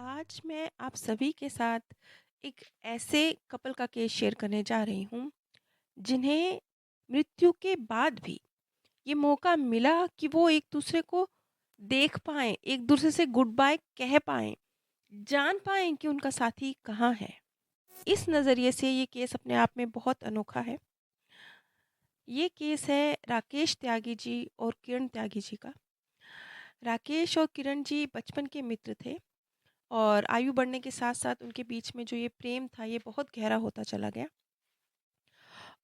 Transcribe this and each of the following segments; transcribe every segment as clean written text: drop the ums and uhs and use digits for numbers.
आज मैं आप सभी के साथ एक ऐसे कपल का केस शेयर करने जा रही हूँ जिन्हें मृत्यु के बाद भी ये मौका मिला कि वो एक दूसरे को देख पाएँ, एक दूसरे से गुड बाय कह पाएँ, जान पाएँ कि उनका साथी कहाँ है। इस नज़रिए से ये केस अपने आप में बहुत अनोखा है। ये केस है राकेश त्यागी जी और किरण त्यागी जी का। राकेश और किरण जी बचपन के मित्र थे और आयु बढ़ने के साथ-साथ उनके बीच में जो ये प्रेम था, ये बहुत गहरा होता चला गया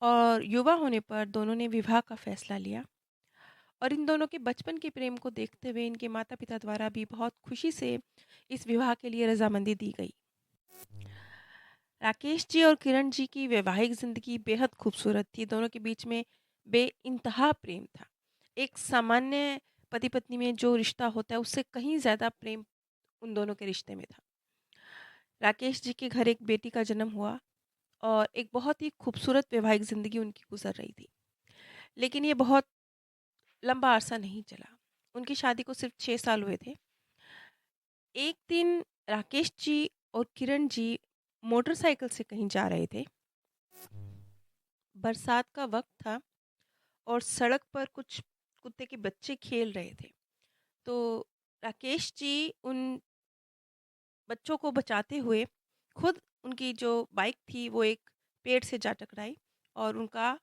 और युवा होने पर दोनों ने विवाह का फ़ैसला लिया और इन दोनों के बचपन के प्रेम को देखते हुए इनके माता-पिता द्वारा भी बहुत खुशी से इस विवाह के लिए रज़ामंदी दी गई। राकेश जी और किरण जी की वैवाहिक ज़िंदगी बेहद खूबसूरत थी, दोनों के बीच में बेइंतहा प्रेम था। एक सामान्य पति-पत्नी में जो रिश्ता होता है, उससे कहीं ज़्यादा प्रेम उन दोनों के रिश्ते में था। राकेश जी के घर एक बेटी का जन्म हुआ और एक बहुत ही खूबसूरत वैवाहिक ज़िंदगी उनकी गुजर रही थी। लेकिन ये बहुत लंबा अरसा नहीं चला। उनकी शादी को सिर्फ 6 साल हुए थे। एक दिन राकेश जी और किरण जी मोटरसाइकिल से कहीं जा रहे थे। बरसात का वक़्त था और सड़क पर कुछ कुत्ते के बच्चे खेल रहे थे। तो राकेश जी उन बच्चों को बचाते हुए खुद उनकी जो बाइक थी वो एक पेड़ से जा टकराई और उनका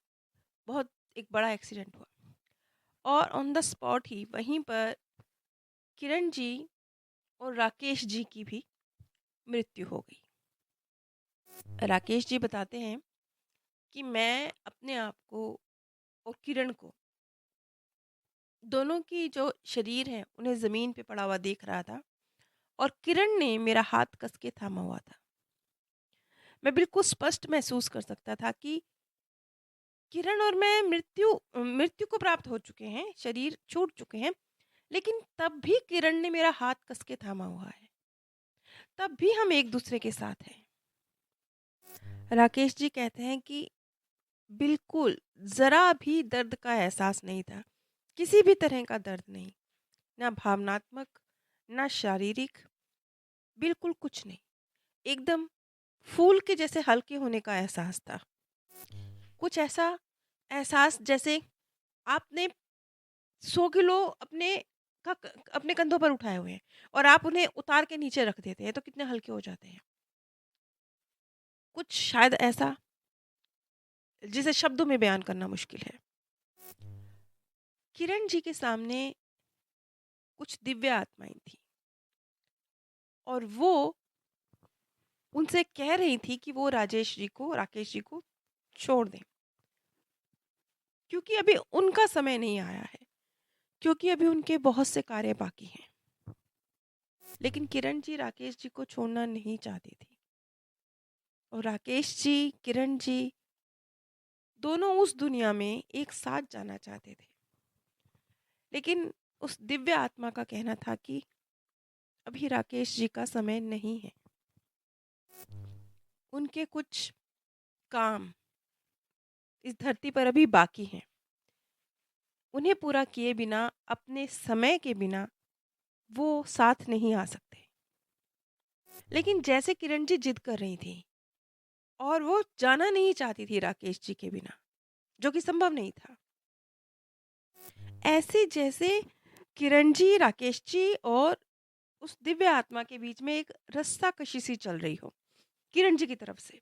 बहुत एक बड़ा एक्सीडेंट हुआ। और ऑन द स्पॉट ही वहीं पर किरण जी और राकेश जी की भी मृत्यु हो गई। राकेश जी बताते हैं कि मैं अपने आप को और किरण को दोनों की जो शरीर है उन्हें ज़मीन पे पड़ा हुआ देख रहा था और किरण ने मेरा हाथ कस के थामा हुआ था। मैं बिल्कुल स्पष्ट महसूस कर सकता था कि किरण और मैं मृत्यु को प्राप्त हो चुके हैं, शरीर छूट चुके हैं, लेकिन तब भी किरण ने मेरा हाथ कस के थामा हुआ है। तब भी हम एक दूसरे के साथ हैं। राकेश जी कहते हैं कि बिल्कुल ज़रा भी दर्द का एहसास नहीं था, किसी भी तरह का दर्द नहीं, ना भावनात्मक, ना शारीरिक, बिल्कुल कुछ नहीं। एकदम फूल के जैसे हल्के होने का एहसास था। कुछ ऐसा एहसास जैसे आपने 100 किलो अपने कंधों पर उठाए हुए हैं और आप उन्हें उतार के नीचे रख देते हैं, तो कितने हल्के हो जाते हैं। कुछ शायद ऐसा जिसे शब्दों में बयान करना मुश्किल है। किरण जी के सामने कुछ दिव्य आत्माएँ थीं और वो उनसे कह रही थी कि वो राकेश जी को छोड़ दें, क्योंकि अभी उनका समय नहीं आया है, क्योंकि अभी उनके बहुत से कार्य बाकी हैं। लेकिन किरण जी राकेश जी को छोड़ना नहीं चाहती थी और राकेश जी, किरण जी दोनों उस दुनिया में एक साथ जाना चाहते थे। लेकिन उस दिव्य आत्मा का कहना था कि अभी राकेश जी का समय नहीं है। उनके कुछ काम इस धरती पर अभी बाकी हैं। उन्हें पूरा किए बिना, अपने समय के बिना वो साथ नहीं आ सकते। लेकिन जैसे किरण जी जिद कर रही थी और वो जाना नहीं चाहती थी राकेश जी के बिना, जो कि संभव नहीं था। ऐसे जैसे किरण जी, राकेश जी और उस दिव्य आत्मा के बीच में एक रस्साकशी सी चल रही हो, किरण जी की तरफ से।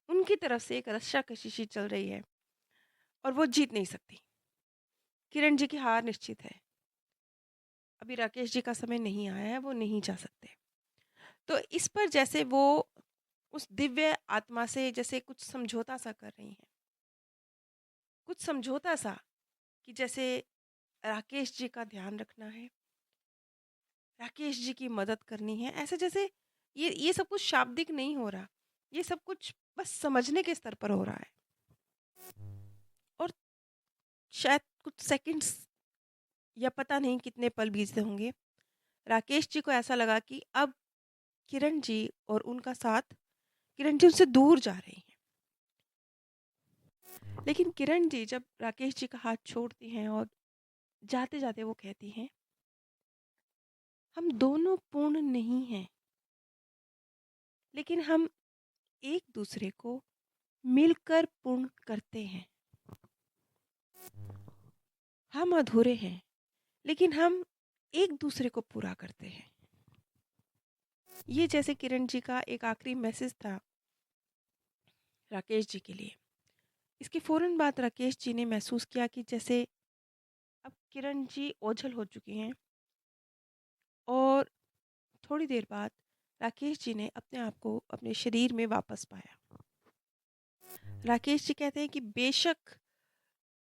उनकी तरफ से एक रस्साकशी सी चल रही है और वो जीत नहीं सकती। किरण जी की हार निश्चित है। अभी राकेश जी का समय नहीं आया है, वो नहीं जा सकते। तो इस पर जैसे वो उस दिव्य आत्मा से जैसे कुछ समझौता सा कर रही हैं। कुछ समझौता सा कि जैसे राकेश जी का ध्यान रखना है, राकेश जी की मदद करनी है। ऐसे जैसे ये सब कुछ शाब्दिक नहीं हो रहा। ये सब कुछ बस समझने के स्तर पर हो रहा है। और शायद कुछ सेकंड्स या पता नहीं कितने पल बीतते होंगे, राकेश जी को ऐसा लगा कि अब किरण जी और उनका साथ, किरण जी उनसे दूर जा रही हैं। लेकिन किरण जी जब राकेश जी का हाथ छोड़ती हैं और जाते-जाते वो कहती हैं, हम दोनों पूर्ण नहीं हैं, लेकिन हम एक दूसरे को मिलकर पूर्ण करते हैं। हम अधूरे हैं, लेकिन हम एक दूसरे को पूरा करते हैं। ये जैसे किरण जी का एक आखिरी मैसेज था राकेश जी के लिए। इसके फ़ौरन बाद राकेश जी ने महसूस किया कि जैसे अब किरण जी ओझल हो चुकी हैं, और थोड़ी देर बाद राकेश जी ने अपने आप को अपने शरीर में वापस पाया। राकेश जी कहते हैं कि बेशक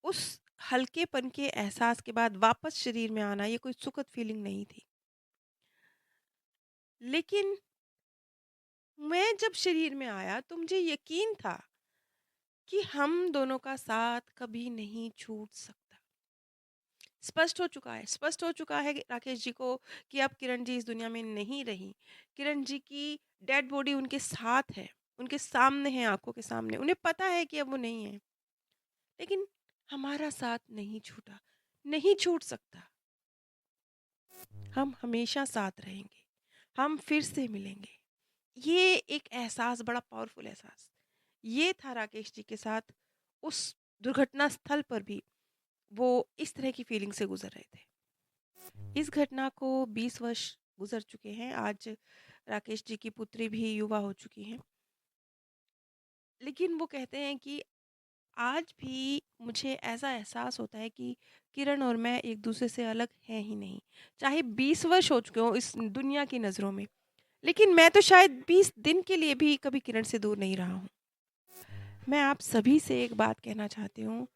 उस हल्केपन के एहसास के बाद वापस शरीर में आना ये कोई सुखद फीलिंग नहीं थी, लेकिन मैं जब शरीर में आया तो मुझे यकीन था कि हम दोनों का साथ कभी नहीं छूट सकता। स्पष्ट हो चुका है राकेश जी को कि अब किरण जी इस दुनिया में नहीं रही। किरण जी की डेड बॉडी उनके साथ है, उनके सामने है, आंखों के सामने। उन्हें पता है कि अब वो नहीं है, लेकिन हमारा साथ नहीं छूटा, नहीं छूट सकता। हम हमेशा साथ रहेंगे, हम फिर से मिलेंगे। ये एक एहसास, बड़ा पावरफुल एहसास, ये था राकेश जी के साथ। उस दुर्घटना स्थल पर भी वो इस तरह की फीलिंग से गुजर रहे थे। इस घटना को 20 वर्ष गुजर चुके हैं। आज राकेश जी की पुत्री भी युवा हो चुकी हैं, लेकिन वो कहते हैं कि आज भी मुझे ऐसा एहसास होता है कि किरण और मैं एक दूसरे से अलग हैं ही नहीं। चाहे 20 वर्ष हो चुके हों इस दुनिया की नज़रों में, लेकिन मैं तो शायद 20 दिन के लिए भी कभी किरण से दूर नहीं रहा हूँ। मैं आप सभी से एक बात कहना चाहती हूँ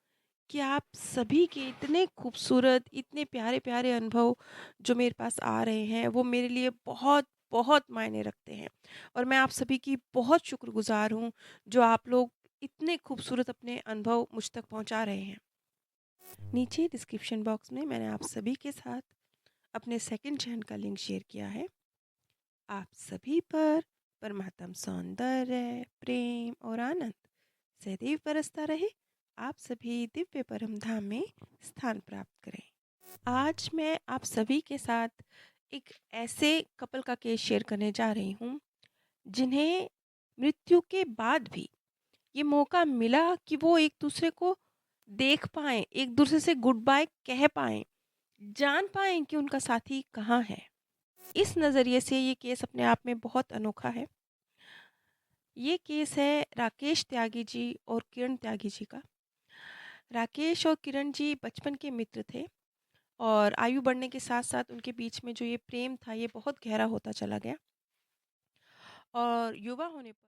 कि आप सभी के इतने खूबसूरत, इतने प्यारे-प्यारे अनुभव जो मेरे पास आ रहे हैं, वो मेरे लिए बहुत, बहुत मायने रखते हैं, और मैं आप सभी की बहुत शुक्रगुज़ार हूँ, जो आप लोग इतने खूबसूरत अपने अनुभव मुझ तक पहुँचा रहे हैं। नीचे डिस्क्रिप्शन बॉक्स में मैंने आप सभी के साथ अपने सेकंड चैनल का लिंक शेयर किया है। आप सभी पर परमात्म सौंदर्य, प्रेम और आनंद सदैव बरसता रहे। आप सभी दिव्य परम धाम में स्थान प्राप्त करें। आज मैं आप सभी के साथ एक ऐसे कपल का केस शेयर करने जा रही हूँ, जिन्हें मृत्यु के बाद भी ये मौका मिला कि वो एक दूसरे को देख पाएँ, एक दूसरे से गुड बाय कह पाएँ, जान पाएँ कि उनका साथी कहाँ है। इस नज़रिए से ये केस अपने आप में बहुत अनोखा है। ये केस है राकेश त्यागी जी और किरण त्यागी जी का। राकेश और किरण जी बचपन के मित्र थे, और आयु बढ़ने के साथ-साथ उनके बीच में जो ये प्रेम था, ये बहुत गहरा होता चला गया, और युवा होने पर